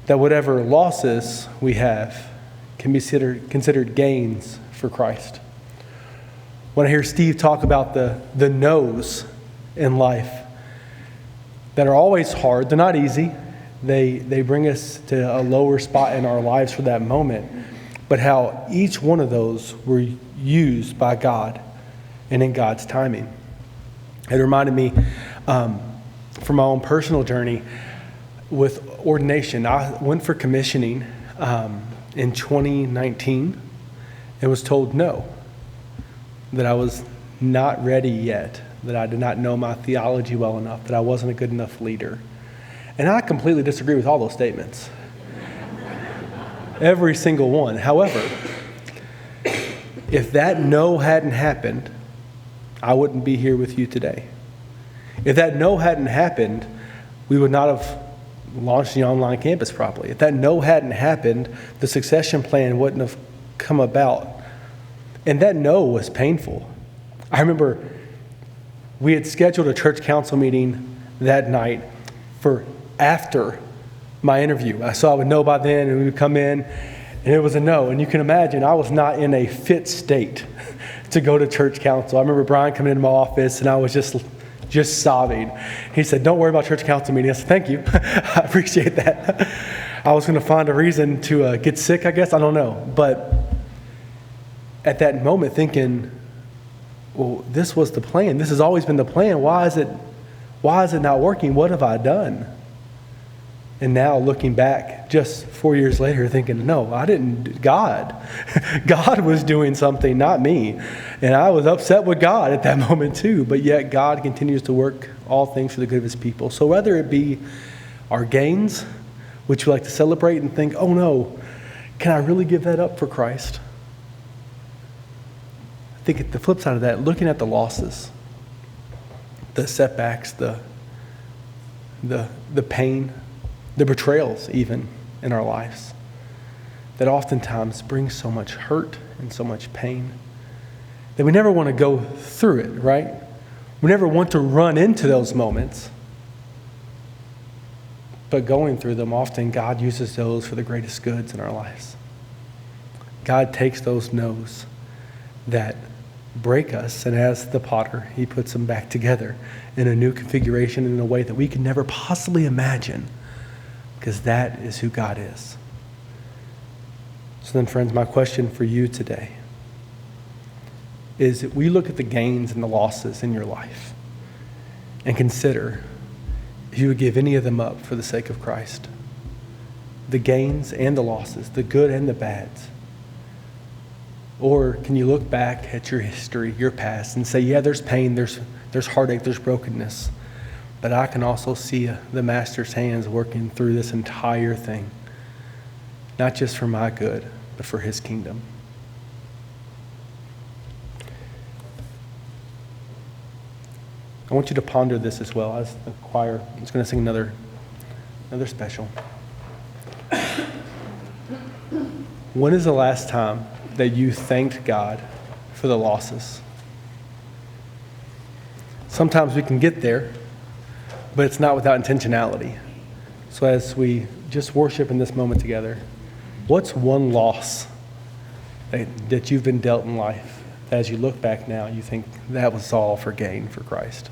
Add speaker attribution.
Speaker 1: that whatever losses we have can be considered gains for Christ. When I hear Steve talk about the no's in life that are always hard, they're not easy. They bring us to a lower spot in our lives for that moment. But how each one of those were used by God and in God's timing. It reminded me from my own personal journey with ordination. I went for commissioning in 2019 and was told no, that I was not ready yet, that I did not know my theology well enough, that I wasn't a good enough leader. And I completely disagree with all those statements. Every single one. However, if that no hadn't happened, I wouldn't be here with you today. If that no hadn't happened, we would not have launched the online campus properly. If that no hadn't happened, the succession plan wouldn't have come about. And that no was painful. I remember we had scheduled a church council meeting that night for after my interview. So I would know by then, and we would come in, and it was a no. And you can imagine I was not in a fit state to go to church council. I remember Brian coming into my office, and I was just sobbing. He said, "Don't worry about church council meeting." I said, "Thank you. I appreciate that." I was going to find a reason to get sick, I guess. I don't know. But at that moment thinking, well, this was the plan. This has always been the plan. Why is it not working? What have I done? And now looking back just 4 years later thinking, no, I didn't. God was doing something, not me. And I was upset with God at that moment too. But yet God continues to work all things for the good of his people. So whether it be our gains, which we like to celebrate and think, oh no, can I really give that up for Christ? I think at the flip side of that, looking at the losses, the setbacks, the pain, the betrayals even in our lives, that oftentimes bring so much hurt and so much pain that we never want to go through it, right? We never want to run into those moments. But going through them, often God uses those for the greatest goods in our lives. God takes those no's that break us, and as the potter, he puts them back together in a new configuration in a way that we can never possibly imagine, because that is who God is. So then, friends, my question for you today is that we look at the gains and the losses in your life and consider if you would give any of them up for the sake of Christ. The gains and the losses, the good and the bads. Or can you look back at your history, your past, and say, yeah, there's pain, there's heartache, there's brokenness, but I can also see the Master's hands working through this entire thing, not just for my good, but for his kingdom. I want you to ponder this as well as the choir is going to sing another special. When is the last time that you thanked God for the losses? Sometimes we can get there, but it's not without intentionality. So as we just worship in this moment together, what's one loss that you've been dealt in life? As you look back now, you think that was all for gain for Christ?